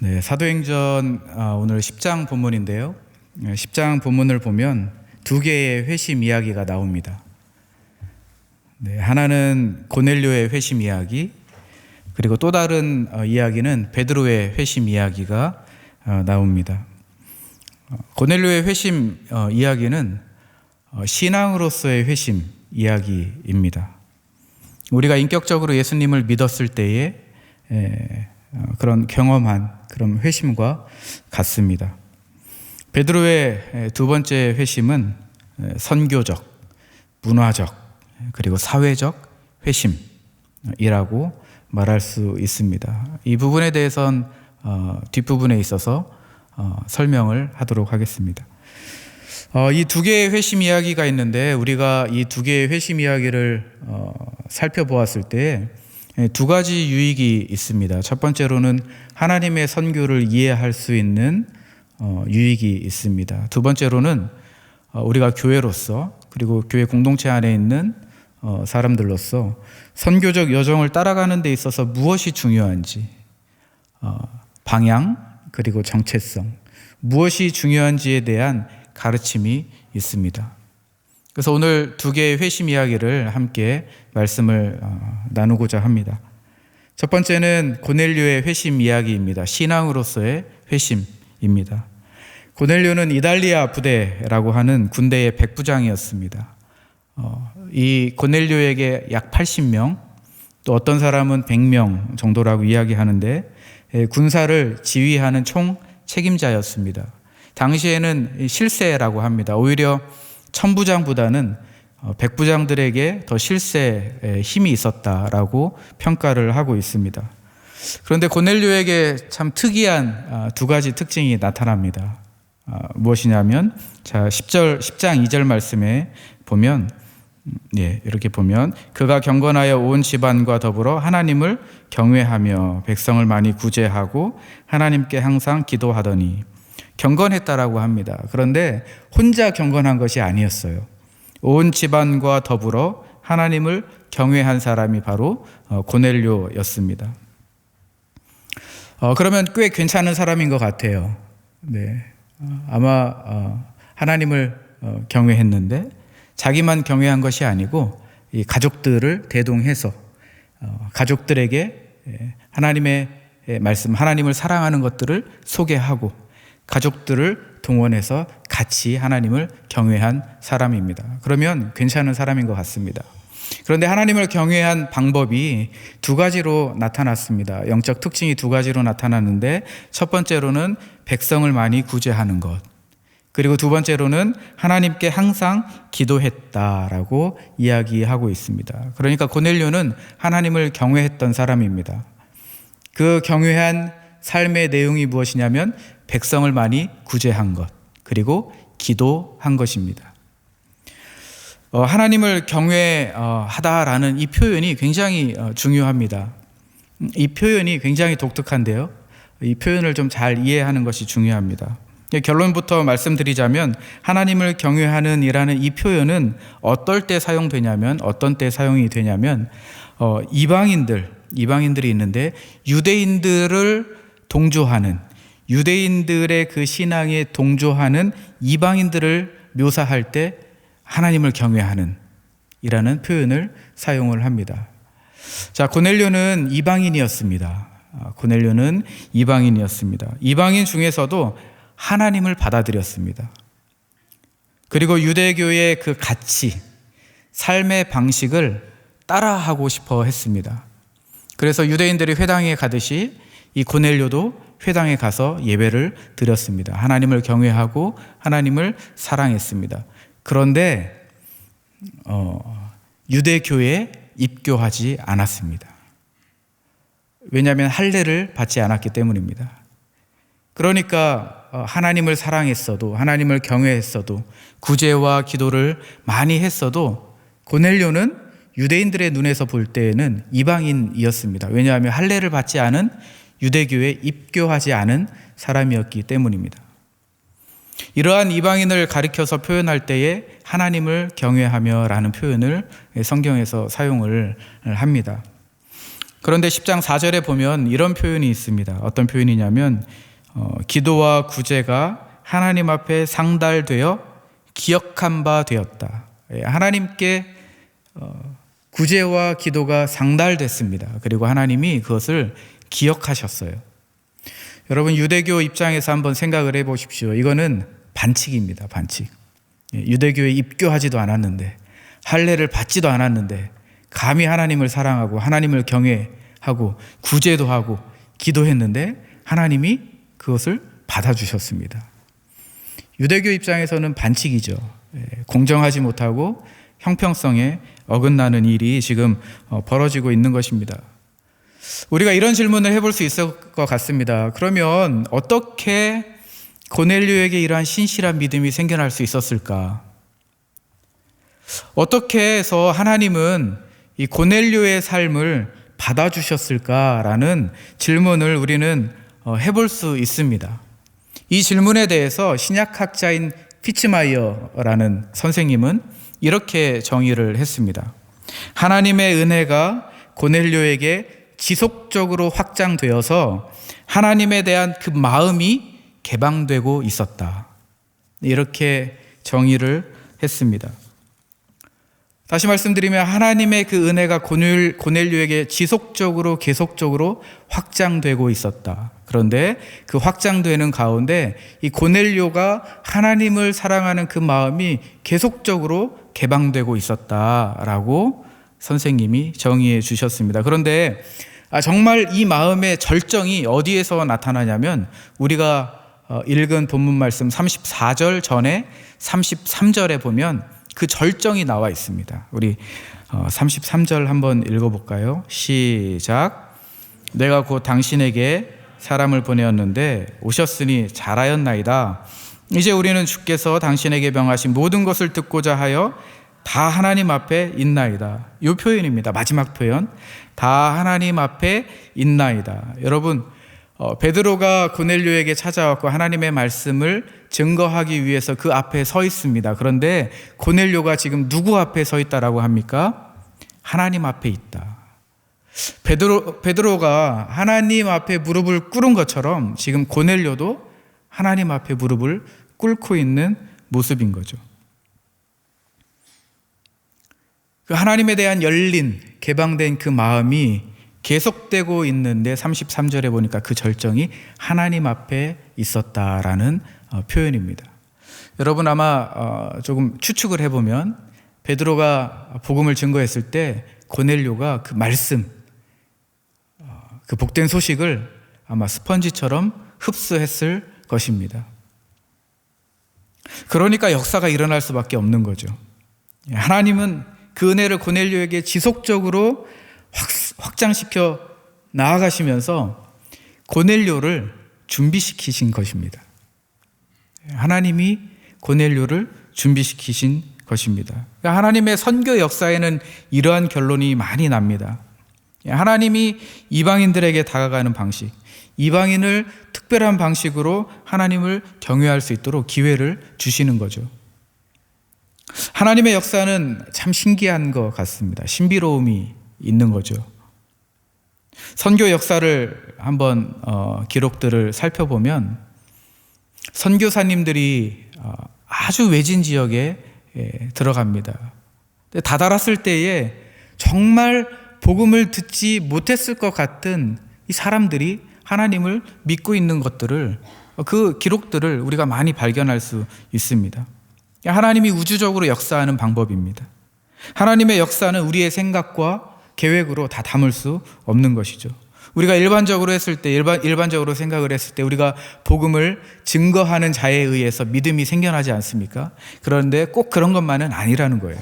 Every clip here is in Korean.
네, 사도행전 오늘 10장 본문인데요. 10장 본문을 보면 두 개의 회심 이야기가 나옵니다. 네, 하나는 고넬료의 회심 이야기, 그리고 또 다른 이야기는 베드로의 회심 이야기가 나옵니다. 고넬료의 회심 이야기는 신앙으로서의 회심 이야기입니다. 우리가 인격적으로 예수님을 믿었을 때에 그런 경험한 그런 회심과 같습니다. 베드로의 두 번째 회심은 선교적, 문화적, 그리고 사회적 회심이라고 말할 수 있습니다. 이 부분에 대해서는 뒷부분에 있어서 설명을 하도록 하겠습니다. 이 두 개의 회심 이야기가 있는데 우리가 이 두 개의 회심 이야기를 살펴보았을 때 두 가지 유익이 있습니다. 첫 번째로는 하나님의 선교를 이해할 수 있는 유익이 있습니다. 두 번째로는 우리가 교회로서 그리고 교회 공동체 안에 있는 사람들로서 선교적 여정을 따라가는 데 있어서 무엇이 중요한지, 방향 그리고 정체성, 무엇이 중요한지에 대한 가르침이 있습니다. 그래서 오늘 두 개의 회심 이야기를 함께 말씀을 나누고자 합니다. 첫 번째는 고넬료의 회심 이야기입니다. 신앙으로서의 회심입니다. 고넬료는 이달리아 부대라고 하는 군대의 백부장이었습니다. 이 고넬료에게 약 80명, 또 어떤 사람은 100명 정도라고 이야기하는데 군사를 지휘하는 총 책임자였습니다. 당시에는 실세라고 합니다. 오히려 천부장보다는 백부장들에게 더 실세에 힘이 있었다라고 평가를 하고 있습니다. 그런데 고넬료에게 참 특이한 두 가지 특징이 나타납니다. 무엇이냐면, 자, 10장 2절 말씀에 보면, 이렇게 보면, 그가 경건하여 온 집안과 더불어 하나님을 경외하며 백성을 많이 구제하고 하나님께 항상 기도하더니, 경건했다라고 합니다. 그런데 혼자 경건한 것이 아니었어요. 온 집안과 더불어 하나님을 경외한 사람이 바로 고넬료였습니다. 그러면 꽤 괜찮은 사람인 것 같아요. 네, 아마 하나님을 경외했는데 자기만 경외한 것이 아니고 이 가족들을 대동해서 가족들에게 하나님의 말씀, 하나님을 사랑하는 것들을 소개하고 가족들을 동원해서 같이 하나님을 경외한 사람입니다. 그러면 괜찮은 사람인 것 같습니다. 그런데 하나님을 경외한 방법이 두 가지로 나타났습니다. 영적 특징이 두 가지로 나타났는데, 첫 번째로는 백성을 많이 구제하는 것, 그리고 두 번째로는 하나님께 항상 기도했다라고 이야기하고 있습니다. 그러니까 고넬료는 하나님을 경외했던 사람입니다. 그 경외한 삶의 내용이 무엇이냐면 백성을 많이 구제한 것, 그리고 기도한 것입니다. 하나님을 경외하다라는 이 표현이 굉장히 중요합니다. 이 표현이 굉장히 독특한데요. 이 표현을 좀 잘 이해하는 것이 중요합니다. 결론부터 말씀드리자면, 하나님을 경외하는 이라는 이 표현은 어떨 때 사용되냐면, 어떤 때 사용이 되냐면, 이방인들이 있는데 유대인들을 동조하는, 유대인들의 그 신앙에 동조하는 이방인들을 묘사할 때 하나님을 경외하는 이라는 표현을 사용을 합니다. 자, 고넬료는 이방인이었습니다. 고넬료는 이방인이었습니다. 이방인 중에서도 하나님을 받아들였습니다. 그리고 유대교의 그 가치, 삶의 방식을 따라하고 싶어 했습니다. 그래서 유대인들이 회당에 가듯이 이 고넬료도 회당에 가서 예배를 드렸습니다. 하나님을 경외하고 하나님을 사랑했습니다. 그런데 유대교에 입교하지 않았습니다. 왜냐하면 할례를 받지 않았기 때문입니다. 그러니까 하나님을 사랑했어도, 하나님을 경외했어도, 구제와 기도를 많이 했어도 고넬료는 유대인들의 눈에서 볼 때에는 이방인이었습니다. 왜냐하면 할례를 받지 않은 유대교에 입교하지 않은 사람이었기 때문입니다. 이러한 이방인을 가리켜서 표현할 때에 하나님을 경외하며 라는 표현을 성경에서 사용을 합니다. 그런데 10장 4절에 보면 이런 표현이 있습니다. 어떤 표현이냐면 기도와 구제가 하나님 앞에 상달되어 기억한 바 되었다. 하나님께 구제와 기도가 상달됐습니다. 그리고 하나님이 그것을 기억하셨어요. 여러분, 유대교 입장에서 한번 생각을 해보십시오. 이거는 반칙입니다. 반칙. 유대교에 입교하지도 않았는데, 할례를 받지도 않았는데 감히 하나님을 사랑하고 하나님을 경외하고 구제도 하고 기도했는데 하나님이 그것을 받아주셨습니다. 유대교 입장에서는 반칙이죠. 공정하지 못하고 형평성에 어긋나는 일이 지금 벌어지고 있는 것입니다. 우리가 이런 질문을 해볼 수 있을 것 같습니다. 그러면 어떻게 고넬료에게 이러한 신실한 믿음이 생겨날 수 있었을까? 어떻게 해서 하나님은 이 고넬료의 삶을 받아주셨을까라는 질문을 우리는 해볼 수 있습니다. 이 질문에 대해서 신약학자인 피츠마이어라는 선생님은 이렇게 정의를 했습니다. 하나님의 은혜가 고넬료에게 지속적으로 확장되어서 하나님에 대한 그 마음이 개방되고 있었다. 이렇게 정의를 했습니다. 다시 말씀드리면 하나님의 그 은혜가 고넬료에게 지속적으로 계속적으로 확장되고 있었다. 그런데 그 확장되는 가운데 이 고넬료가 하나님을 사랑하는 그 마음이 계속적으로 개방되고 있었다라고 선생님이 정의해 주셨습니다. 그런데 정말 이 마음의 절정이 어디에서 나타나냐면 우리가 읽은 본문 말씀 34절 전에 33절에 보면 그 절정이 나와 있습니다. 우리 33절 한번 읽어볼까요? 시작. 내가 곧 당신에게 사람을 보내었는데 오셨으니 잘하였나이다. 이제 우리는 주께서 당신에게 명하신 모든 것을 듣고자 하여 다 하나님 앞에 있나이다. 이 표현입니다. 마지막 표현. 다 하나님 앞에 있나이다. 여러분, 베드로가 고넬료에게 찾아왔고 하나님의 말씀을 증거하기 위해서 그 앞에 서 있습니다. 그런데 고넬료가 지금 누구 앞에 서 있다라고 합니까? 하나님 앞에 있다. 베드로가 하나님 앞에 무릎을 꿇은 것처럼 지금 고넬료도 하나님 앞에 무릎을 꿇고 있는 모습인 거죠. 그 하나님에 대한 열린, 개방된 그 마음이 계속되고 있는데 33절에 보니까 그 절정이 하나님 앞에 있었다라는 표현입니다. 여러분 아마 조금 추측을 해보면 베드로가 복음을 증거했을 때 고넬료가 그 말씀, 그 복된 소식을 아마 스펀지처럼 흡수했을 것입니다. 그러니까 역사가 일어날 수밖에 없는 거죠. 하나님은 그 은혜를 고넬료에게 지속적으로 확장시켜 나아가시면서 고넬료를 준비시키신 것입니다. 하나님이 고넬료를 준비시키신 것입니다. 하나님의 선교 역사에는 이러한 결론이 많이 납니다. 하나님이 이방인들에게 다가가는 방식, 이방인을 특별한 방식으로 하나님을 경외할 수 있도록 기회를 주시는 거죠. 하나님의 역사는 참 신기한 것 같습니다. 신비로움이 있는 거죠. 선교 역사를 한번 기록들을 살펴보면 선교사님들이 아주 외진 지역에 들어갑니다. 다다랐을 때에 정말 복음을 듣지 못했을 것 같은 이 사람들이 하나님을 믿고 있는 것들을, 그 기록들을 우리가 많이 발견할 수 있습니다. 하나님이 우주적으로 역사하는 방법입니다. 하나님의 역사는 우리의 생각과 계획으로 다 담을 수 없는 것이죠. 우리가 일반적으로 했을 때, 일반적으로 생각을 했을 때 우리가 복음을 증거하는 자에 의해서 믿음이 생겨나지 않습니까? 그런데 꼭 그런 것만은 아니라는 거예요.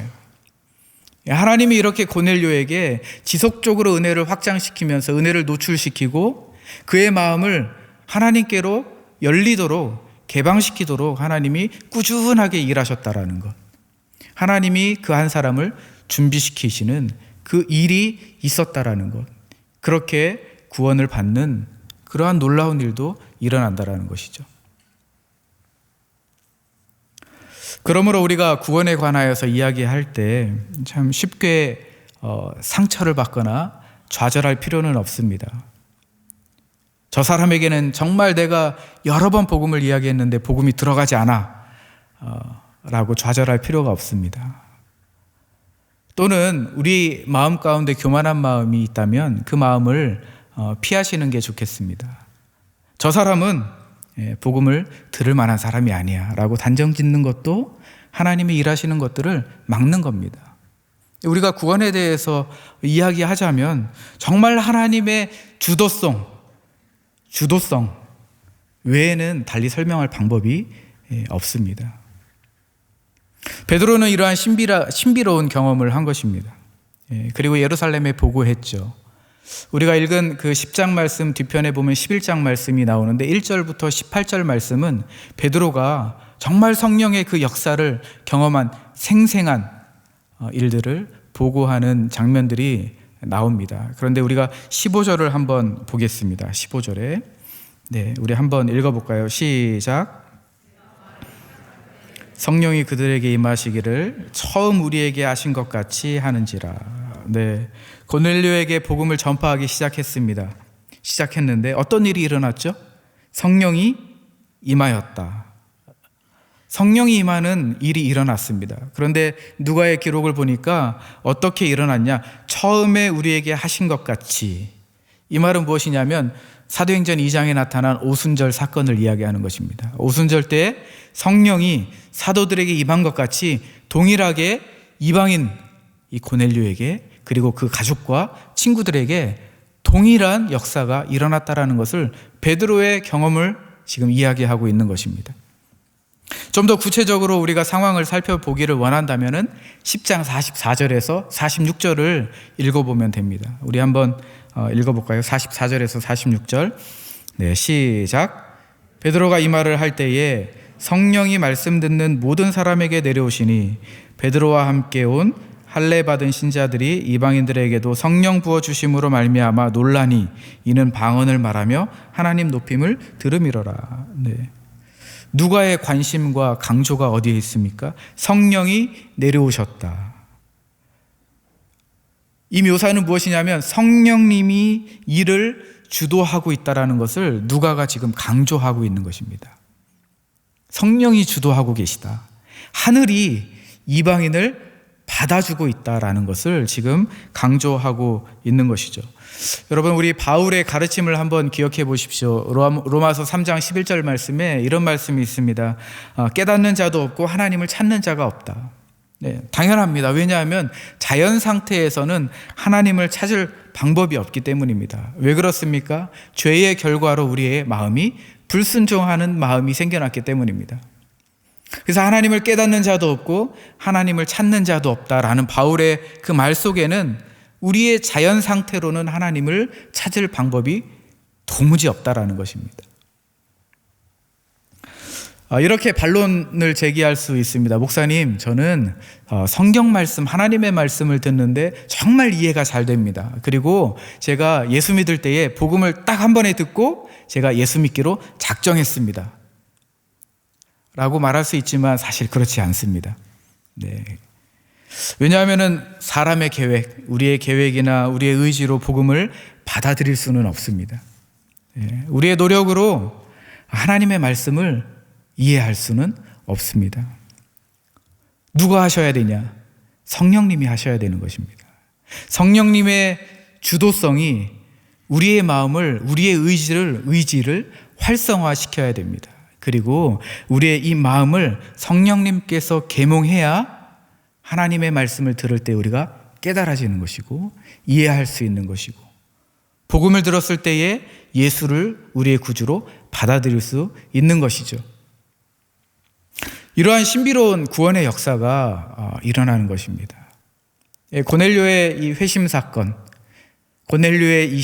하나님이 이렇게 고넬료에게 지속적으로 은혜를 확장시키면서 은혜를 노출시키고 그의 마음을 하나님께로 열리도록 개방시키도록 하나님이 꾸준하게 일하셨다라는 것. 하나님이 그 한 사람을 준비시키시는 그 일이 있었다라는 것. 그렇게 구원을 받는 그러한 놀라운 일도 일어난다라는 것이죠. 그러므로 우리가 구원에 관하여서 이야기할 때 참 쉽게 상처를 받거나 좌절할 필요는 없습니다. 저 사람에게는 정말 내가 여러 번 복음을 이야기했는데 복음이 들어가지 않아 라고 좌절할 필요가 없습니다. 또는 우리 마음 가운데 교만한 마음이 있다면 그 마음을 피하시는 게 좋겠습니다. 저 사람은 복음을 들을 만한 사람이 아니야 라고 단정 짓는 것도 하나님이 일하시는 것들을 막는 겁니다. 우리가 구원에 대해서 이야기하자면 정말 하나님의 주도성 외에는 달리 설명할 방법이 없습니다. 베드로는 이러한 신비로운 경험을 한 것입니다. 그리고 예루살렘에 보고했죠. 우리가 읽은 그 10장 말씀 뒤편에 보면 11장 말씀이 나오는데 1절부터 18절 말씀은 베드로가 정말 성령의 그 역사를 경험한 생생한 일들을 보고하는 장면들이 나옵니다. 그런데 우리가 15절을 한번 보겠습니다. 15절에 우리 한번 읽어볼까요? 시작. 성령이 그들에게 임하시기를 처음 우리에게 하신 것 같이 하는지라. 고넬료에게 복음을 전파하기 시작했는데 어떤 일이 일어났죠? 성령이 임하였다. 성령이 임하는 일이 일어났습니다. 그런데 누가의 기록을 보니까 어떻게 일어났냐? 처음에 우리에게 하신 것 같이. 이 말은 무엇이냐면 사도행전 2장에 나타난 오순절 사건을 이야기하는 것입니다. 오순절 때 성령이 사도들에게 임한 것 같이 동일하게 이방인 이 고넬료에게 그리고 그 가족과 친구들에게 동일한 역사가 일어났다라는 것을 베드로의 경험을 지금 이야기하고 있는 것입니다. 좀 더 구체적으로 우리가 상황을 살펴보기를 원한다면 10장 44절에서 46절을 읽어보면 됩니다. 우리 한번 읽어볼까요? 44절에서 46절. 시작. 베드로가 이 말을 할 때에 성령이 말씀 듣는 모든 사람에게 내려오시니 베드로와 함께 온 할례 받은 신자들이 이방인들에게도 성령 부어 주심으로 말미암아 놀라니 이는 방언을 말하며 하나님 높임을 들음이로라. 누가의 관심과 강조가 어디에 있습니까? 성령이 내려오셨다. 이 묘사는 무엇이냐면 성령님이 일을 주도하고 있다는 것을 누가가 지금 강조하고 있는 것입니다. 성령이 주도하고 계시다. 하늘이 이방인을 받아주고 있다라는 것을 지금 강조하고 있는 것이죠. 여러분, 우리 바울의 가르침을 한번 기억해 보십시오. 로마서 3장 11절 말씀에 이런 말씀이 있습니다. 깨닫는 자도 없고 하나님을 찾는 자가 없다. 당연합니다. 왜냐하면 자연 상태에서는 하나님을 찾을 방법이 없기 때문입니다. 왜 그렇습니까? 죄의 결과로 우리의 마음이 불순종하는 마음이 생겨났기 때문입니다. 그래서 하나님을 깨닫는 자도 없고 하나님을 찾는 자도 없다라는 바울의 그 말 속에는 우리의 자연 상태로는 하나님을 찾을 방법이 도무지 없다라는 것입니다. 이렇게 반론을 제기할 수 있습니다. 목사님, 저는 성경 말씀, 하나님의 말씀을 듣는데 정말 이해가 잘 됩니다. 그리고 제가 예수 믿을 때에 복음을 딱 한 번에 듣고 제가 예수 믿기로 작정했습니다. 라고 말할 수 있지만 사실 그렇지 않습니다. 왜냐하면 사람의 계획, 우리의 계획이나 우리의 의지로 복음을 받아들일 수는 없습니다. 우리의 노력으로 하나님의 말씀을 이해할 수는 없습니다. 누가 하셔야 되냐? 성령님이 하셔야 되는 것입니다. 성령님의 주도성이 우리의 마음을, 우리의 의지를 활성화시켜야 됩니다. 그리고 우리의 이 마음을 성령님께서 계몽해야 하나님의 말씀을 들을 때 우리가 깨달아지는 것이고 이해할 수 있는 것이고 복음을 들었을 때에 예수를 우리의 구주로 받아들일 수 있는 것이죠. 이러한 신비로운 구원의 역사가 일어나는 것입니다. 고넬료의 이 회심 사건, 고넬료의 이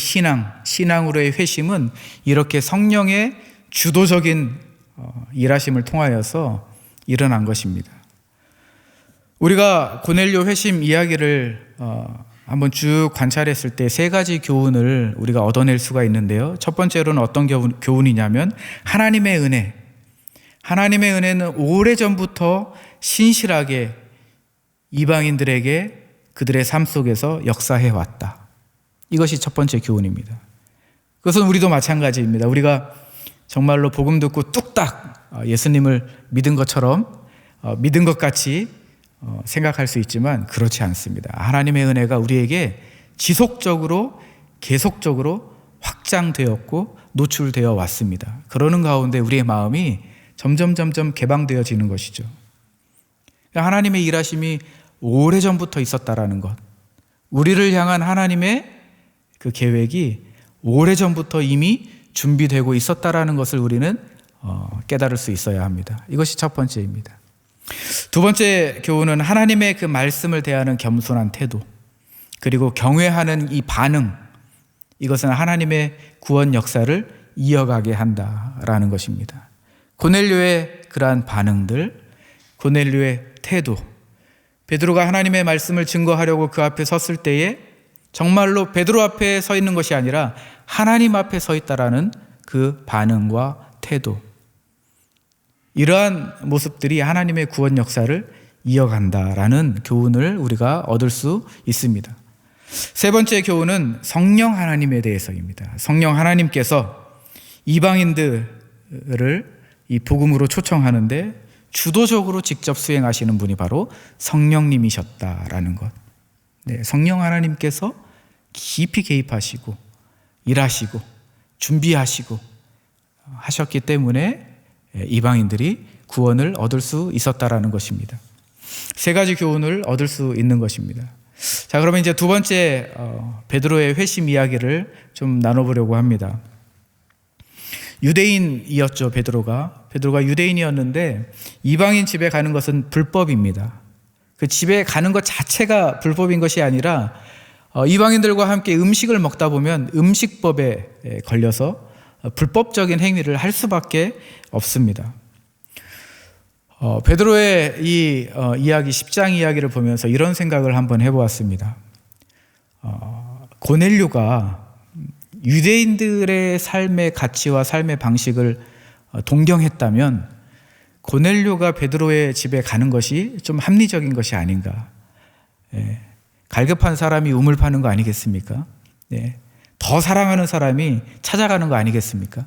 신앙으로의 회심은 이렇게 성령의 주도적인 일하심을 통하여서 일어난 것입니다. 우리가 고넬료 회심 이야기를 한번 쭉 관찰했을 때 세 가지 교훈을 우리가 얻어낼 수가 있는데요. 첫 번째로는 어떤 교훈이냐면 하나님의 은혜는 오래전부터 신실하게 이방인들에게 그들의 삶 속에서 역사해 왔다. 이것이 첫 번째 교훈입니다. 그것은 우리도 마찬가지입니다. 우리가 정말로 복음 듣고 뚝딱 예수님을 믿은 것처럼 믿은 것 같이 생각할 수 있지만 그렇지 않습니다. 하나님의 은혜가 우리에게 지속적으로 계속적으로 확장되었고 노출되어 왔습니다. 그러는 가운데 우리의 마음이 점점 개방되어지는 것이죠. 하나님의 일하심이 오래전부터 있었다라는 것, 우리를 향한 하나님의 그 계획이 오래전부터 이미 준비되고 있었다라는 것을 우리는 깨달을 수 있어야 합니다. 이것이 첫 번째입니다. 두 번째 교훈은 하나님의 그 말씀을 대하는 겸손한 태도, 그리고 경외하는 이 반응, 이것은 하나님의 구원 역사를 이어가게 한다라는 것입니다. 고넬료의 그러한 반응들, 고넬료의 태도, 베드로가 하나님의 말씀을 증거하려고 그 앞에 섰을 때에 정말로 베드로 앞에 서 있는 것이 아니라 하나님 앞에 서 있다라는 그 반응과 태도, 이러한 모습들이 하나님의 구원 역사를 이어간다라는 교훈을 우리가 얻을 수 있습니다. 세 번째 교훈은 성령 하나님에 대해서입니다. 성령 하나님께서 이방인들을 이 복음으로 초청하는데 주도적으로 직접 수행하시는 분이 바로 성령님이셨다라는 것. 네, 성령 하나님께서 깊이 개입하시고 일하시고 준비하시고 하셨기 때문에 이방인들이 구원을 얻을 수 있었다라는 것입니다. 세 가지 교훈을 얻을 수 있는 것입니다. 자, 그러면 이제 두 번째 베드로의 회심 이야기를 좀 나눠보려고 합니다. 유대인이었죠. 베드로가 유대인이었는데 이방인 집에 가는 것은 불법입니다. 그 집에 가는 것 자체가 불법인 것이 아니라 이방인들과 함께 음식을 먹다 보면 음식법에 걸려서 불법적인 행위를 할 수밖에 없습니다. 베드로의 이 이야기, 10장 이야기를 보면서 이런 생각을 한번 해보았습니다. 고넬료가 유대인들의 삶의 가치와 삶의 방식을 동경했다면 고넬료가 베드로의 집에 가는 것이 좀 합리적인 것이 아닌가. 갈급한 사람이 우물 파는 거 아니겠습니까? 더 사랑하는 사람이 찾아가는 거 아니겠습니까?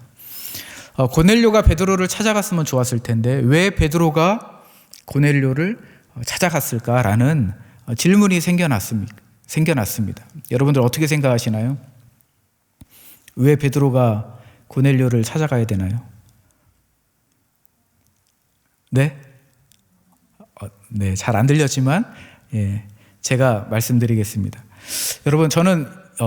고넬료가 베드로를 찾아갔으면 좋았을 텐데 왜 베드로가 고넬료를 찾아갔을까라는 질문이 생겨났습니다. 여러분들 어떻게 생각하시나요? 왜 베드로가 고넬료를 찾아가야 되나요? 네? 네, 잘 안 들렸지만 제가 말씀드리겠습니다. 여러분, 저는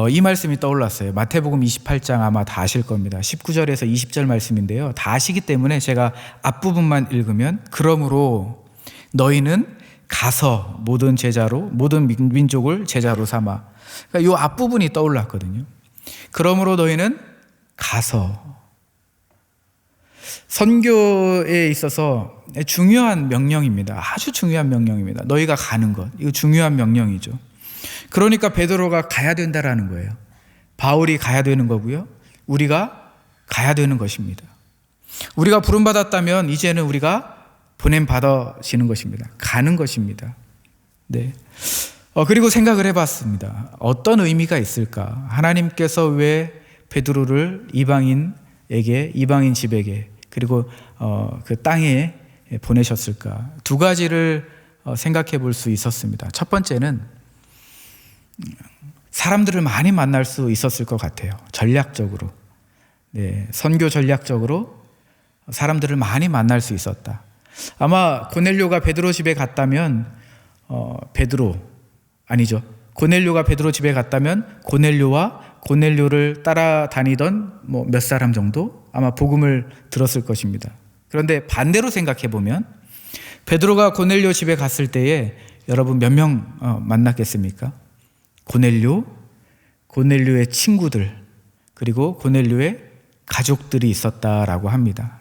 이 말씀이 떠올랐어요. 마태복음 28장 아마 다 아실 겁니다. 19절에서 20절 말씀인데요. 다 아시기 때문에 제가 앞부분만 읽으면, 그러므로 너희는 가서 모든 민족을 제자로 삼아. 그러니까 이 앞부분이 떠올랐거든요. 그러므로 너희는 가서. 선교에 있어서 중요한 명령입니다. 아주 중요한 명령입니다. 너희가 가는 것, 이거 중요한 명령이죠. 그러니까 베드로가 가야 된다라는 거예요. 바울이 가야 되는 거고요. 우리가 가야 되는 것입니다. 우리가 부름받았다면 이제는 우리가 보냄받아지는 것입니다. 가는 것입니다. 네. 그리고 생각을 해봤습니다. 어떤 의미가 있을까? 하나님께서 왜 베드로를 이방인 집에게, 그리고 그 땅에 보내셨을까? 두 가지를 생각해 볼 수 있었습니다. 첫 번째는 사람들을 많이 만날 수 있었을 것 같아요. 전략적으로. 네, 선교 전략적으로 사람들을 많이 만날 수 있었다. 아마 고넬료가 베드로 집에 갔다면 고넬료가 베드로 집에 갔다면 고넬료와 고넬료를 따라다니던 몇 사람 정도 아마 복음을 들었을 것입니다. 그런데 반대로 생각해 보면 베드로가 고넬료 집에 갔을 때에 여러분 몇 명 만났겠습니까? 고넬료의 친구들, 그리고 고넬료의 가족들이 있었다라고 합니다.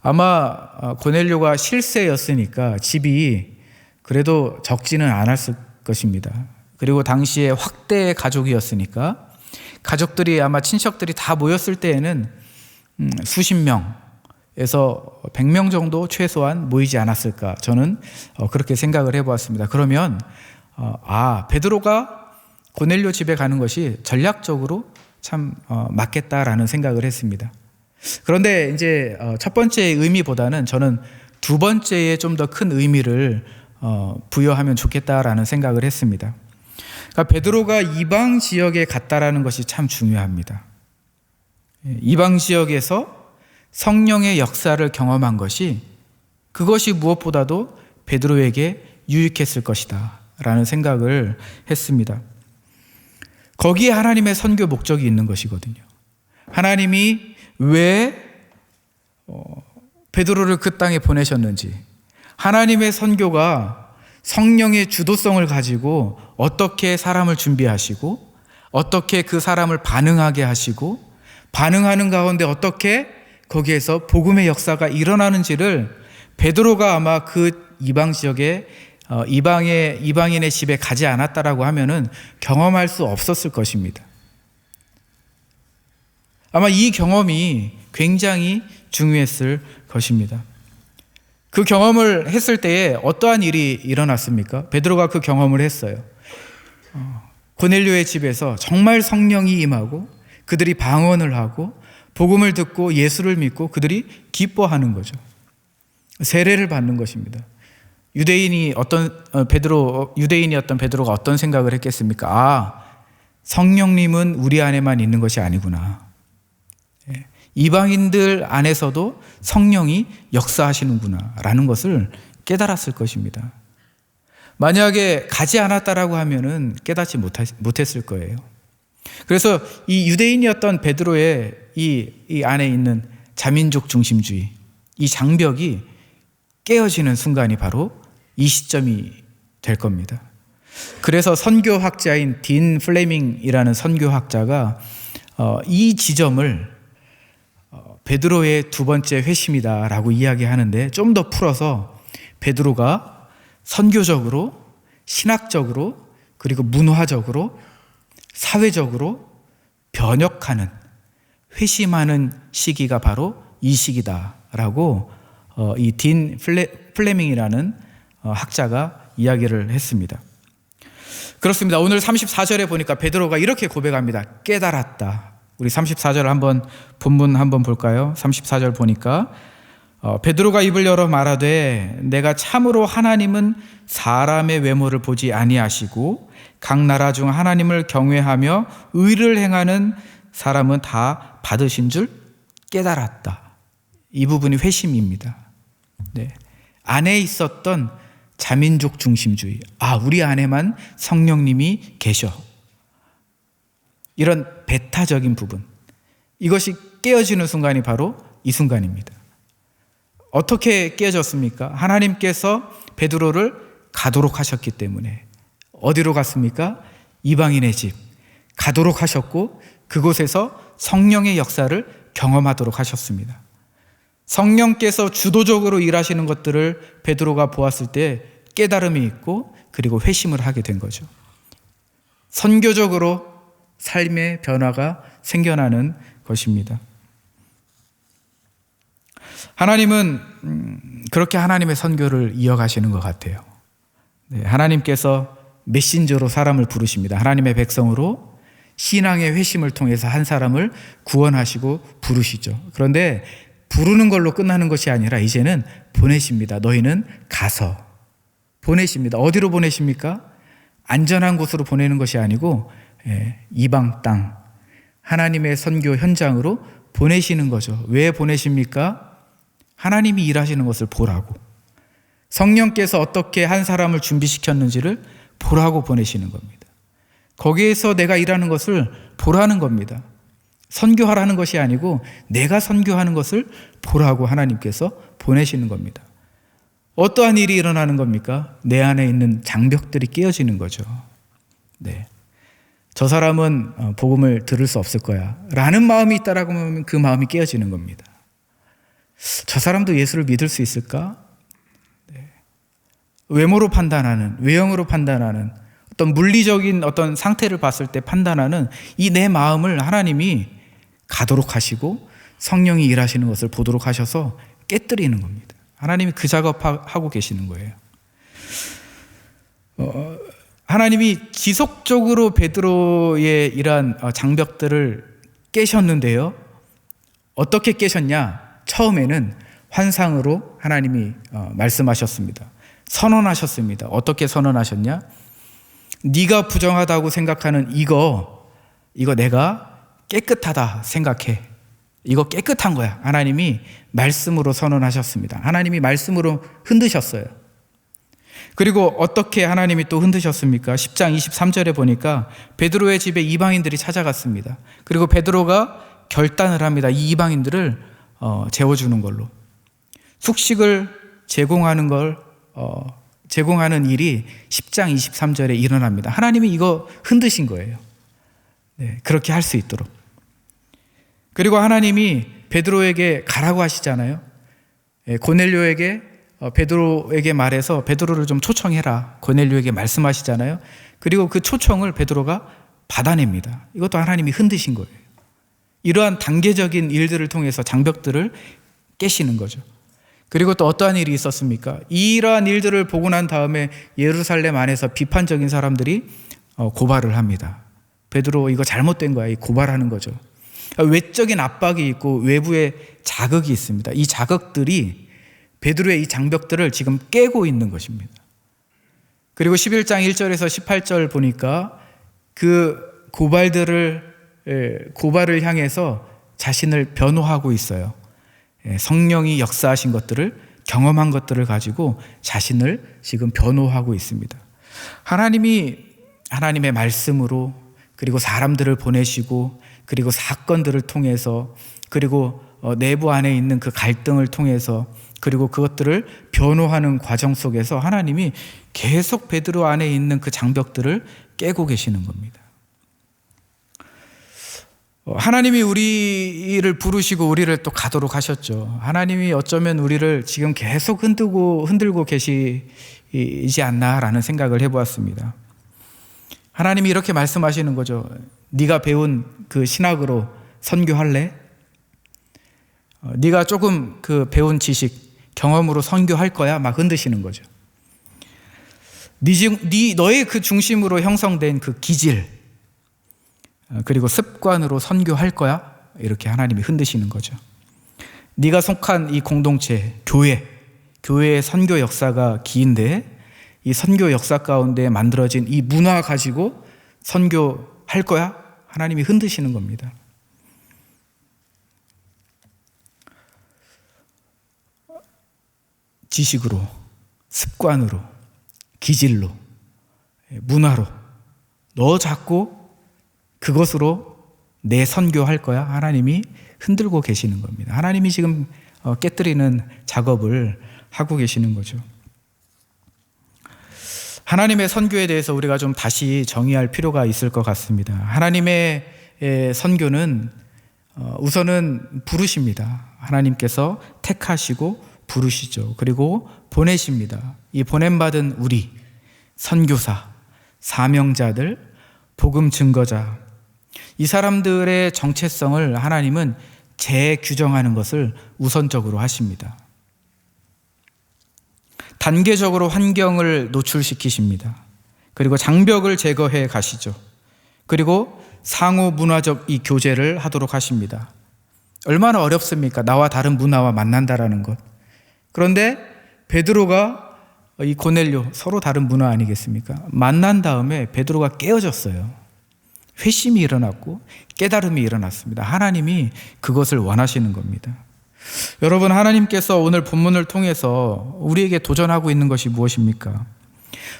아마 고넬료가 실세였으니까 집이 그래도 적지는 않았을 것입니다. 그리고 당시에 확대 가족이었으니까 가족들이, 아마 친척들이 다 모였을 때에는 수십 명에서 100명 정도 최소한 모이지 않았을까, 저는 그렇게 생각을 해보았습니다. 그러면 베드로가 고넬료 집에 가는 것이 전략적으로 참 맞겠다라는 생각을 했습니다. 그런데 이제 첫 번째의 의미보다는 저는 두 번째에 좀 더 큰 의미를 부여하면 좋겠다라는 생각을 했습니다. 그러니까 베드로가 이방 지역에 갔다라는 것이 참 중요합니다. 이방 지역에서 성령의 역사를 경험한 것이 그것이 무엇보다도 베드로에게 유익했을 것이다 라는 생각을 했습니다. 거기에 하나님의 선교 목적이 있는 것이거든요. 하나님이 왜 베드로를 그 땅에 보내셨는지, 하나님의 선교가 성령의 주도성을 가지고 어떻게 사람을 준비하시고 어떻게 그 사람을 반응하게 하시고 반응하는 가운데 어떻게 거기에서 복음의 역사가 일어나는지를 베드로가 아마 그 이방 지역에 이방인의 집에 가지 않았다라고 하면은 경험할 수 없었을 것입니다. 아마 이 경험이 굉장히 중요했을 것입니다. 그 경험을 했을 때에 어떠한 일이 일어났습니까? 베드로가 그 경험을 했어요. 고넬료의 집에서 정말 성령이 임하고 그들이 방언을 하고 복음을 듣고 예수를 믿고 그들이 기뻐하는 거죠. 세례를 받는 것입니다. 유대인이었던 베드로가 어떤 생각을 했겠습니까? 아, 성령님은 우리 안에만 있는 것이 아니구나. 이방인들 안에서도 성령이 역사하시는구나 라는 것을 깨달았을 것입니다. 만약에 가지 않았다라고 하면은 깨닫지 못했을 거예요. 그래서 이 유대인이었던 베드로의 이 안에 있는 자민족 중심주의, 이 장벽이 깨어지는 순간이 바로 이 시점이 될 겁니다. 그래서 선교학자인 딘 플레밍이라는 선교학자가 이 지점을 베드로의 두 번째 회심이다라고 이야기하는데 좀 더 풀어서 베드로가 선교적으로, 신학적으로, 그리고 문화적으로, 사회적으로 변혁하는, 회심하는 시기가 바로 이 시기다라고 이 딘 플레밍이라는 학자가 이야기를 했습니다. 그렇습니다. 오늘 34절에 보니까 베드로가 이렇게 고백합니다. 깨달았다. 우리 34절 한번 본문 한번 볼까요? 34절 보니까 베드로가 입을 열어 말하되 내가 참으로 하나님은 사람의 외모를 보지 아니하시고 각 나라 중 하나님을 경외하며 의를 행하는 사람은 다 받으신 줄 깨달았다. 이 부분이 회심입니다. 네. 안에 있었던 자민족 중심주의, 우리 안에만 성령님이 계셔, 이런 배타적인 부분, 이것이 깨어지는 순간이 바로 이 순간입니다. 어떻게 깨어졌습니까? 하나님께서 베드로를 가도록 하셨기 때문에. 어디로 갔습니까? 이방인의 집 가도록 하셨고 그곳에서 성령의 역사를 경험하도록 하셨습니다. 성령께서 주도적으로 일하시는 것들을 베드로가 보았을 때 깨달음이 있고 그리고 회심을 하게 된 거죠. 선교적으로 삶의 변화가 생겨나는 것입니다. 하나님은 그렇게 하나님의 선교를 이어가시는 것 같아요. 네, 하나님께서 메신저로 사람을 부르십니다. 하나님의 백성으로 신앙의 회심을 통해서 한 사람을 구원하시고 부르시죠. 그런데 부르는 걸로 끝나는 것이 아니라 이제는 보내십니다. 너희는 가서 보내십니다. 어디로 보내십니까? 안전한 곳으로 보내는 것이 아니고 이방 땅, 하나님의 선교 현장으로 보내시는 거죠. 왜 보내십니까? 하나님이 일하시는 것을 보라고, 성령께서 어떻게 한 사람을 준비시켰는지를 보라고 보내시는 겁니다. 거기에서 내가 일하는 것을 보라는 겁니다. 선교하라는 것이 아니고 내가 선교하는 것을 보라고 하나님께서 보내시는 겁니다. 어떠한 일이 일어나는 겁니까? 내 안에 있는 장벽들이 깨어지는 거죠. 네. 저 사람은 복음을 들을 수 없을 거야 라는 마음이 있다라고 하면 그 마음이 깨어지는 겁니다. 저 사람도 예수를 믿을 수 있을까? 네. 외모로 판단하는, 외형으로 판단하는, 어떤 물리적인 어떤 상태를 봤을 때 판단하는 이 내 마음을 하나님이 가도록 하시고 성령이 일하시는 것을 보도록 하셔서 깨뜨리는 겁니다. 하나님이 그 작업하고 계시는 거예요. 하나님이 지속적으로 베드로의 이러한 장벽들을 깨셨는데요. 어떻게 깨셨냐? 처음에는 환상으로 하나님이 말씀하셨습니다. 선언하셨습니다. 어떻게 선언하셨냐? 네가 부정하다고 생각하는 이거 내가 깨끗하다 생각해. 이거 깨끗한 거야. 하나님이 말씀으로 선언하셨습니다. 하나님이 말씀으로 흔드셨어요. 그리고 어떻게 하나님이 또 흔드셨습니까? 10장 23절에 보니까 베드로의 집에 이방인들이 찾아갔습니다. 그리고 베드로가 결단을 합니다. 이 이방인들을 재워주는 걸로. 숙식을 제공하는 일이 10장 23절에 일어납니다. 하나님이 이거 흔드신 거예요. 네, 그렇게 할 수 있도록. 그리고 하나님이 베드로에게 가라고 하시잖아요. 고넬료에게 베드로에게 말해서 베드로를 좀 초청해라. 고넬료에게 말씀하시잖아요. 그리고 그 초청을 베드로가 받아냅니다. 이것도 하나님이 흔드신 거예요. 이러한 단계적인 일들을 통해서 장벽들을 깨시는 거죠. 그리고 또 어떠한 일이 있었습니까? 이러한 일들을 보고 난 다음에 예루살렘 안에서 비판적인 사람들이 고발을 합니다. 베드로 이거 잘못된 거야. 고발하는 거죠. 외적인 압박이 있고 외부의 자극이 있습니다. 이 자극들이 베드로의 이 장벽들을 지금 깨고 있는 것입니다. 그리고 11장 1절에서 18절 보니까 그 고발을 향해서 자신을 변호하고 있어요. 성령이 역사하신 것들을, 경험한 것들을 가지고 자신을 지금 변호하고 있습니다. 하나님의 말씀으로, 그리고 사람들을 보내시고, 그리고 사건들을 통해서, 그리고 내부 안에 있는 그 갈등을 통해서, 그리고 그것들을 변호하는 과정 속에서 하나님이 계속 베드로 안에 있는 그 장벽들을 깨고 계시는 겁니다. 하나님이 우리를 부르시고 우리를 또 가도록 하셨죠. 하나님이 어쩌면 우리를 지금 계속 흔들고 계시지 않나라는 생각을 해보았습니다. 하나님이 이렇게 말씀하시는 거죠. 네가 배운 그 신학으로 선교할래? 네가 조금 그 배운 지식, 경험으로 선교할 거야? 막 흔드시는 거죠. 너의 그 중심으로 형성된 그 기질, 그리고 습관으로 선교할 거야? 이렇게 하나님이 흔드시는 거죠. 네가 속한 이 공동체, 교회의 선교 역사가 긴데 이 선교 역사 가운데 만들어진 이 문화 가지고 선교할 거야? 하나님이 흔드시는 겁니다. 지식으로, 습관으로, 기질로, 문화로 너 자꾸 그것으로 내 선교할 거야? 하나님이 흔들고 계시는 겁니다. 하나님이 지금 깨뜨리는 작업을 하고 계시는 거죠. 하나님의 선교에 대해서 우리가 좀 다시 정의할 필요가 있을 것 같습니다. 하나님의 선교는 우선은 부르십니다. 하나님께서 택하시고 부르시죠. 그리고 보내십니다. 이 보냄받은 우리 선교사, 사명자들, 복음 증거자, 이 사람들의 정체성을 하나님은 재규정하는 것을 우선적으로 하십니다. 단계적으로 환경을 노출시키십니다. 그리고 장벽을 제거해 가시죠. 그리고 상호 문화적 이 교제를 하도록 하십니다. 얼마나 어렵습니까? 나와 다른 문화와 만난다라는 것. 그런데 베드로가 이 고넬료, 서로 다른 문화 아니겠습니까? 만난 다음에 베드로가 깨어졌어요. 회심이 일어났고 깨달음이 일어났습니다. 하나님이 그것을 원하시는 겁니다. 여러분, 하나님께서 오늘 본문을 통해서 우리에게 도전하고 있는 것이 무엇입니까?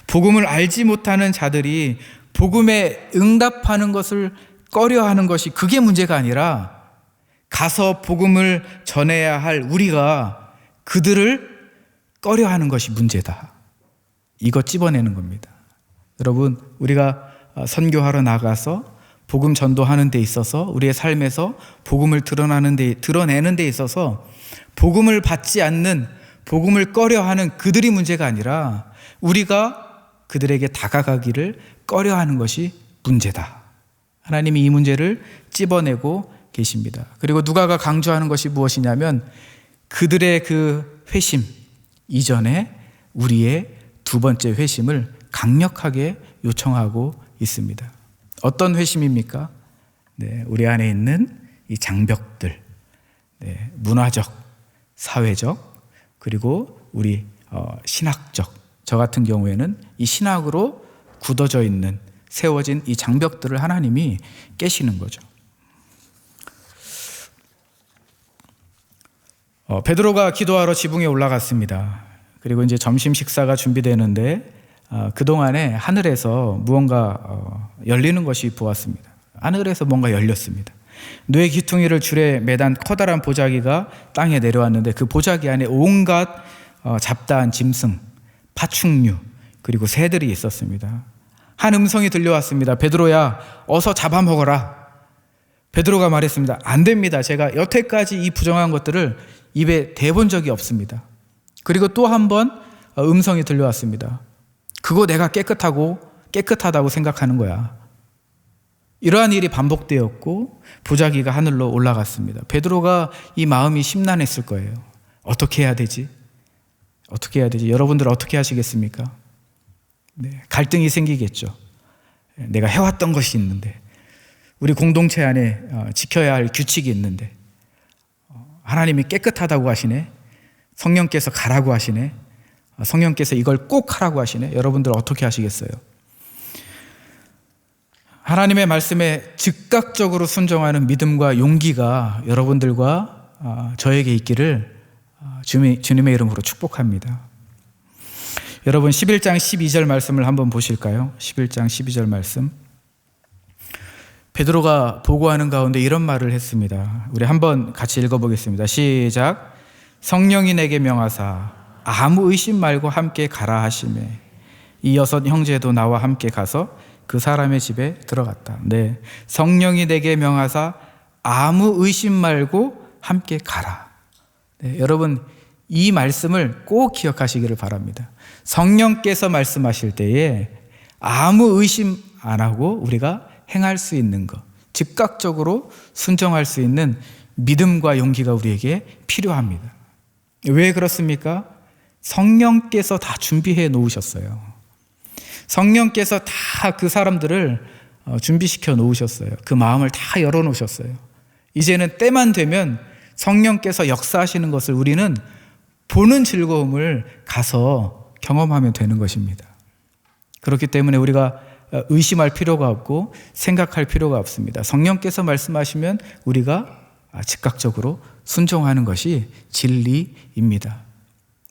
복음을 알지 못하는 자들이 복음에 응답하는 것을 꺼려하는 것이 그게 문제가 아니라 가서 복음을 전해야 할 우리가 그들을 꺼려하는 것이 문제다. 이거 찝어내는 겁니다. 여러분, 우리가 선교하러 나가서 복음 전도하는 데 있어서 우리의 삶에서 복음을 드러내는 데 있어서 복음을 받지 않는, 복음을 꺼려하는 그들이 문제가 아니라 우리가 그들에게 다가가기를 꺼려하는 것이 문제다. 하나님이 이 문제를 찝어내고 계십니다. 그리고 누가가 강조하는 것이 무엇이냐면 그들의 그 회심 이전에 우리의 두 번째 회심을 강력하게 요청하고 있습니다. 어떤 회심입니까? 네, 우리 안에 있는 이 장벽들, 네, 문화적, 사회적, 그리고 우리 신학적, 저 같은 경우에는 이 신학으로 굳어져 있는, 세워진 이 장벽들을 하나님이 깨시는 거죠. 베드로가 기도하러 지붕에 올라갔습니다. 그리고 이제 점심 식사가 준비되는데 그동안에 하늘에서 무언가 열리는 것이 보았습니다. 하늘에서 뭔가 열렸습니다. 뇌 기퉁이를 줄에 매단 커다란 보자기가 땅에 내려왔는데 그 보자기 안에 온갖 잡다한 짐승, 파충류, 그리고 새들이 있었습니다. 한 음성이 들려왔습니다. 베드로야, 어서 잡아먹어라. 베드로가 말했습니다. 안 됩니다. 제가 여태까지 이 부정한 것들을 입에 대본 적이 없습니다. 그리고 또 한 번 음성이 들려왔습니다. 그거 내가 깨끗하다고 생각하는 거야. 이러한 일이 반복되었고 보자기가 하늘로 올라갔습니다. 베드로가 이 마음이 심란했을 거예요. 어떻게 해야 되지? 어떻게 해야 되지? 여러분들 어떻게 하시겠습니까? 네, 갈등이 생기겠죠. 내가 해왔던 것이 있는데, 우리 공동체 안에 지켜야 할 규칙이 있는데, 하나님이 깨끗하다고 하시네, 성령께서 가라고 하시네, 성령께서 이걸 꼭 하라고 하시네. 여러분들 어떻게 하시겠어요? 하나님의 말씀에 즉각적으로 순종하는 믿음과 용기가 여러분들과 저에게 있기를 주님의 이름으로 축복합니다. 여러분 11장 12절 말씀을 한번 보실까요? 11장 12절 말씀. 베드로가 보고하는 가운데 이런 말을 했습니다. 우리 한번 같이 읽어보겠습니다. 시작. 성령이 내게 명하사 아무 의심 말고 함께 가라 하시매 이 6 형제도 나와 함께 가서 그 사람의 집에 들어갔다. 네, 성령이 내게 명하사 아무 의심 말고 함께 가라. 네, 여러분 이 말씀을 꼭 기억하시기를 바랍니다. 성령께서 말씀하실 때에 아무 의심 안 하고 우리가 행할 수 있는 것, 즉각적으로 순종할 수 있는 믿음과 용기가 우리에게 필요합니다. 왜 그렇습니까? 성령께서 다 준비해 놓으셨어요. 성령께서 다 그 사람들을 준비시켜 놓으셨어요. 그 마음을 다 열어 놓으셨어요. 이제는 때만 되면 성령께서 역사하시는 것을 우리는 보는 즐거움을 가서 경험하면 되는 것입니다. 그렇기 때문에 우리가 의심할 필요가 없고 생각할 필요가 없습니다. 성령께서 말씀하시면 우리가 즉각적으로 순종하는 것이 진리입니다.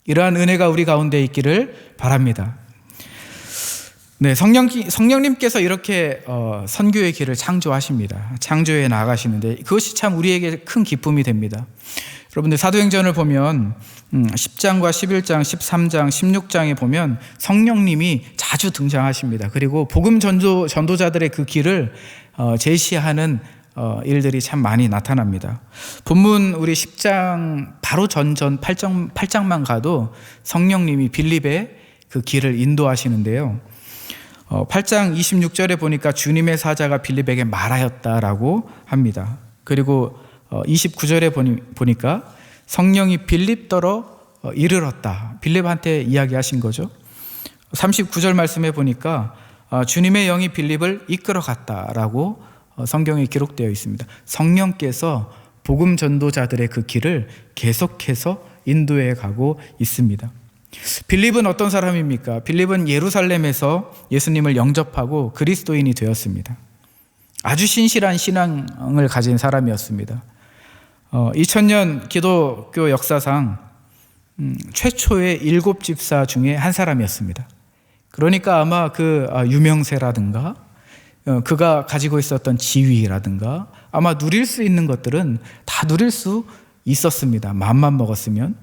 이러한 은혜가 우리 가운데 있기를 바랍니다. 네, 성령님께서 이렇게 선교의 길을 창조하십니다. 창조해 나가시는데 그것이 참 우리에게 큰 기쁨이 됩니다. 여러분들 사도행전을 보면 10장과 11장, 13장, 16장에 보면 성령님이 자주 등장하십니다. 그리고 복음 전도자들의 그 길을 제시하는 일들이 참 많이 나타납니다. 본문 우리 10장 바로 전 8장만 가도 성령님이 빌립의 그 길을 인도하시는데요. 8장 26절에 보니까 주님의 사자가 빌립에게 말하였다라고 합니다. 그리고 29절에 보니까 성령이 빌립더러 이르렀다. 빌립한테 이야기하신 거죠. 39절 말씀에 보니까 주님의 영이 빌립을 이끌어 갔다라고 성경에 기록되어 있습니다. 성령께서 복음 전도자들의 그 길을 계속해서 인도해 가고 있습니다. 빌립은 어떤 사람입니까? 빌립은 예루살렘에서 예수님을 영접하고 그리스도인이 되었습니다. 아주 신실한 신앙을 가진 사람이었습니다. 2000년 기독교 역사상 최초의 7집사 중에 한 사람이었습니다. 그러니까 아마 그 유명세라든가 그가 가지고 있었던 지위라든가 아마 누릴 수 있는 것들은 다 누릴 수 있었습니다. 마음만 먹었으면.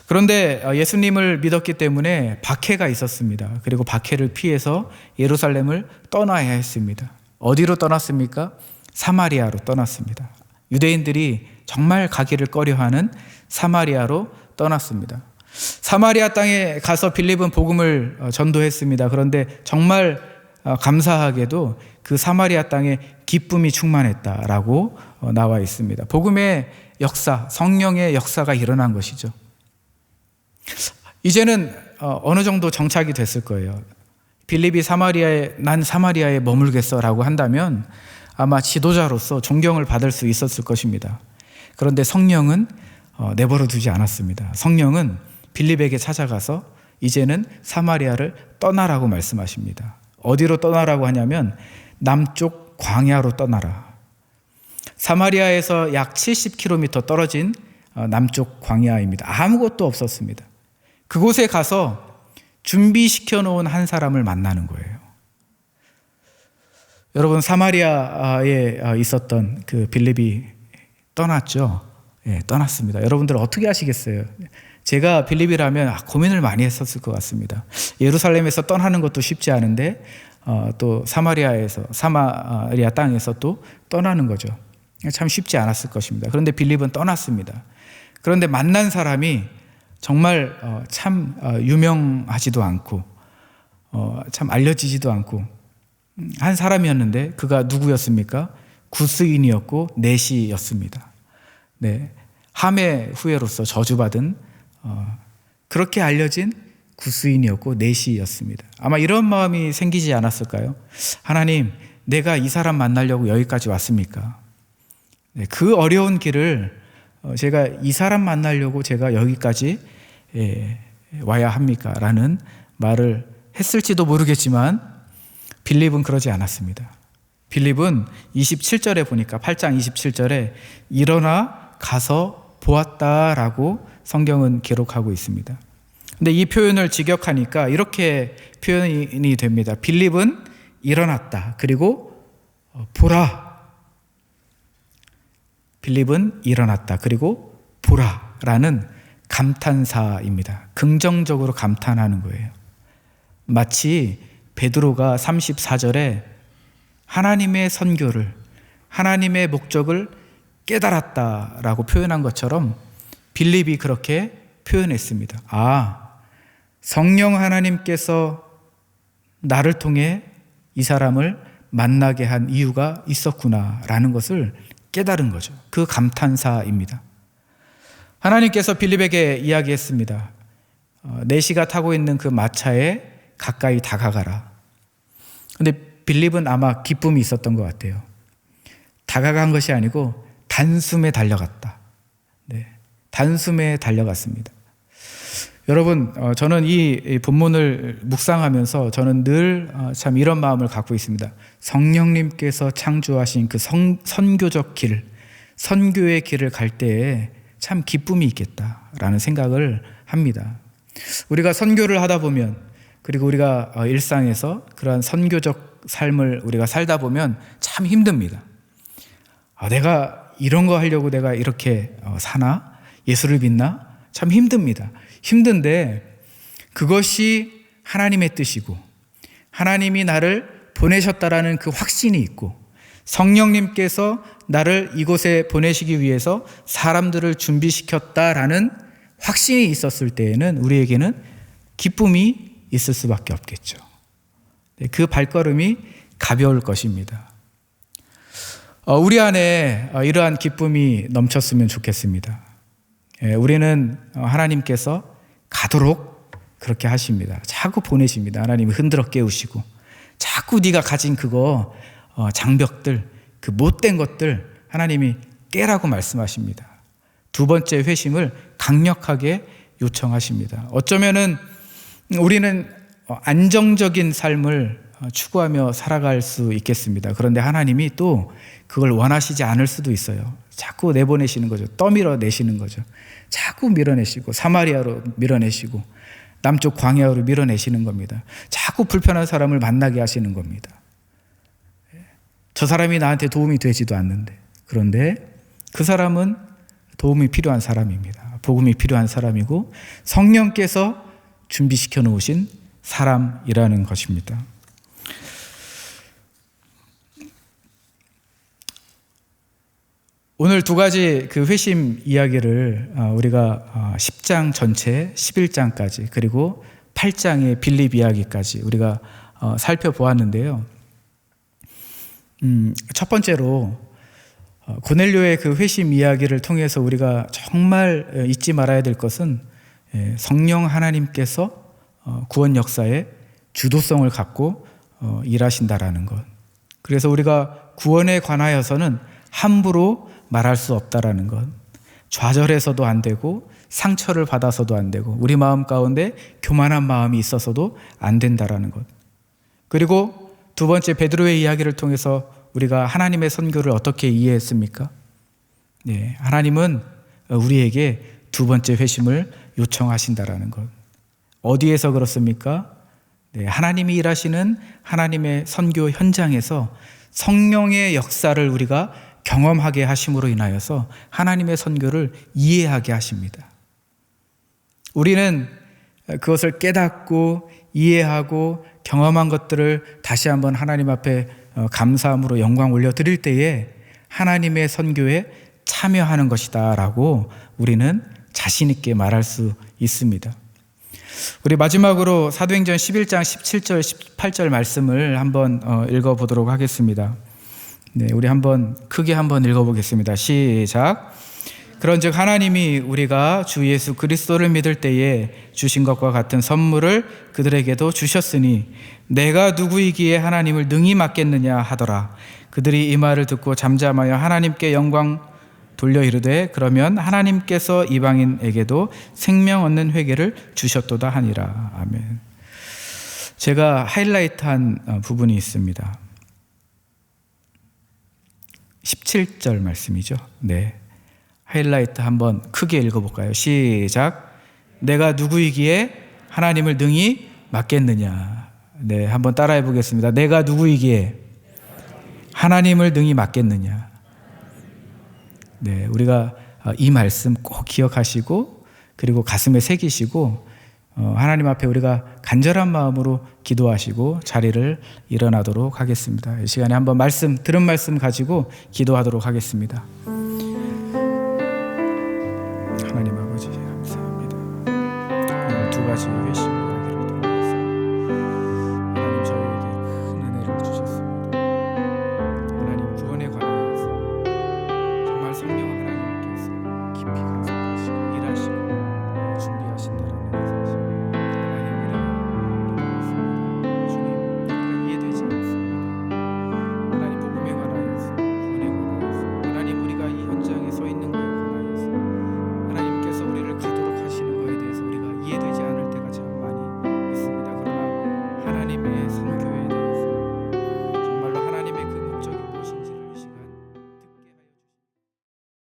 그런데 예수님을 믿었기 때문에 박해가 있었습니다. 그리고 박해를 피해서 예루살렘을 떠나야 했습니다. 어디로 떠났습니까? 사마리아로 떠났습니다. 유대인들이 정말 가기를 꺼려하는 사마리아로 떠났습니다. 사마리아 땅에 가서 빌립은 복음을 전도했습니다. 그런데 정말 감사하게도 그 사마리아 땅에 기쁨이 충만했다라고 나와 있습니다. 복음의 역사, 성령의 역사가 일어난 것이죠. 이제는 어느 정도 정착이 됐을 거예요. 빌립이 난 사마리아에 머물겠어라고 한다면 아마 지도자로서 존경을 받을 수 있었을 것입니다. 그런데 성령은 내버려 두지 않았습니다. 성령은 빌립에게 찾아가서 이제는 사마리아를 떠나라고 말씀하십니다. 어디로 떠나라고 하냐면 남쪽 광야로 떠나라. 사마리아에서 약 70km 떨어진 남쪽 광야입니다. 아무것도 없었습니다. 그곳에 가서 준비시켜 놓은 한 사람을 만나는 거예요. 여러분, 사마리아에 있었던 그 빌립이 떠났죠. 예, 떠났습니다. 여러분들 어떻게 하시겠어요? 제가 빌립이라면 고민을 많이 했었을 것 같습니다. 예루살렘에서 떠나는 것도 쉽지 않은데 또 사마리아 땅에서 또 떠나는 거죠. 참 쉽지 않았을 것입니다. 그런데 빌립은 떠났습니다. 그런데 만난 사람이 정말 참 유명하지도 않고 참 알려지지도 않고 한 사람이었는데 그가 누구였습니까? 구스인이었고 내시였습니다. 네, 함의 후예로서 저주받은 그렇게 알려진 구스인이었고 내시였습니다. 아마 이런 마음이 생기지 않았을까요? 하나님, 내가 이 사람 만나려고 여기까지 왔습니까? 네, 그 어려운 길을 제가 이 사람 만나려고 제가 여기까지 와야 합니까? 라는 말을 했을지도 모르겠지만 빌립은 그러지 않았습니다. 빌립은 27절에 보니까 8장 27절에 일어나 가서 보았다라고 성경은 기록하고 있습니다. 근데 이 표현을 직역하니까 이렇게 표현이 됩니다. 빌립은 일어났다. 그리고 보라. 빌립은 일어났다. 그리고 보라라는 감탄사입니다. 긍정적으로 감탄하는 거예요. 마치 베드로가 34절에 하나님의 선교를, 하나님의 목적을 깨달았다라고 표현한 것처럼 빌립이 그렇게 표현했습니다. 성령 하나님께서 나를 통해 이 사람을 만나게 한 이유가 있었구나라는 것을 깨달은 거죠. 그 감탄사입니다. 하나님께서 빌립에게 이야기했습니다. 내시가 타고 있는 그 마차에 가까이 다가가라. 근데 빌립은 아마 기쁨이 있었던 것 같아요. 다가간 것이 아니고 단숨에 달려갔다. 네, 단숨에 달려갔습니다. 여러분, 저는 이 본문을 묵상하면서 저는 늘 참 이런 마음을 갖고 있습니다. 성령님께서 창조하신 그 선교적 길, 선교의 길을 갈 때에 참 기쁨이 있겠다라는 생각을 합니다. 우리가 선교를 하다 보면, 그리고 우리가 일상에서 그러한 선교적 삶을 우리가 살다 보면 참 힘듭니다. 내가 이런 거 하려고 내가 이렇게 사나? 예수를 믿나? 참 힘듭니다. 힘든데 그것이 하나님의 뜻이고 하나님이 나를 보내셨다라는 그 확신이 있고 성령님께서 나를 이곳에 보내시기 위해서 사람들을 준비시켰다라는 확신이 있었을 때에는 우리에게는 기쁨이 있을 수밖에 없겠죠. 그 발걸음이 가벼울 것입니다. 우리 안에 이러한 기쁨이 넘쳤으면 좋겠습니다. 우리는 하나님께서 가도록 그렇게 하십니다. 자꾸 보내십니다. 하나님이 흔들어 깨우시고 자꾸 네가 가진 그거 장벽들, 그 못된 것들 하나님이 깨라고 말씀하십니다. 두 번째 회심을 강력하게 요청하십니다. 어쩌면은 우리는 안정적인 삶을 추구하며 살아갈 수 있겠습니다. 그런데 하나님이 또 그걸 원하시지 않을 수도 있어요. 자꾸 내보내시는 거죠. 떠밀어 내시는 거죠. 자꾸 밀어내시고 사마리아로 밀어내시고 남쪽 광야로 밀어내시는 겁니다. 자꾸 불편한 사람을 만나게 하시는 겁니다. 저 사람이 나한테 도움이 되지도 않는데, 그런데 그 사람은 도움이 필요한 사람입니다. 복음이 필요한 사람이고 성령께서 준비시켜 놓으신 사람이라는 것입니다. 오늘 두 가지 그 회심 이야기를 우리가 10장 전체 11장까지 그리고 8장의 빌립 이야기까지 우리가 살펴보았는데요. 첫 번째로 고넬료의 그 회심 이야기를 통해서 우리가 정말 잊지 말아야 될 것은 성령 하나님께서 구원 역사에 주도성을 갖고 일하신다라는 것. 그래서 우리가 구원에 관하여서는 함부로 말할 수 없다라는 것. 좌절해서도 안 되고 상처를 받아서도 안 되고 우리 마음 가운데 교만한 마음이 있어서도 안 된다라는 것. 그리고 두 번째, 베드로의 이야기를 통해서 우리가 하나님의 선교를 어떻게 이해했습니까? 네, 하나님은 우리에게 두 번째 회심을 요청하신다라는 것. 어디에서 그렇습니까? 네, 하나님이 일하시는 하나님의 선교 현장에서 성령의 역사를 우리가 경험하게 하심으로 인하여서 하나님의 선교를 이해하게 하십니다. 우리는 그것을 깨닫고 이해하고 경험한 것들을 다시 한번 하나님 앞에 감사함으로 영광 올려드릴 때에 하나님의 선교에 참여하는 것이다 라고 우리는 자신 있게 말할 수 있습니다. 우리 마지막으로 사도행전 11장 17절 18절 말씀을 한번 읽어보도록 하겠습니다. 네, 우리 한번 크게 한번 읽어보겠습니다. 시작. 그런즉 하나님이 우리가 주 예수 그리스도를 믿을 때에 주신 것과 같은 선물을 그들에게도 주셨으니 내가 누구이기에 하나님을 능히 맡겠느냐 하더라. 그들이 이 말을 듣고 잠잠하여 하나님께 영광 돌려 이르되 그러면 하나님께서 이방인에게도 생명 얻는 회개를 주셨도다 하니라. 아멘. 제가 하이라이트한 부분이 있습니다. 17절 말씀이죠. 네, 하이라이트 한번 크게 읽어볼까요? 시작. 내가 누구이기에 하나님을 능히 맡겠느냐. 네, 한번 따라해 보겠습니다. 내가 누구이기에 하나님을 능히 맡겠느냐. 네, 우리가 이 말씀 꼭 기억하시고 그리고 가슴에 새기시고 하나님 앞에 우리가 간절한 마음으로 기도하시고 자리를 일어나도록 하겠습니다. 이 시간에 한번 들은 말씀 가지고 기도하도록 하겠습니다. 하나님 아버지 감사합니다. 오늘 두 가지 회심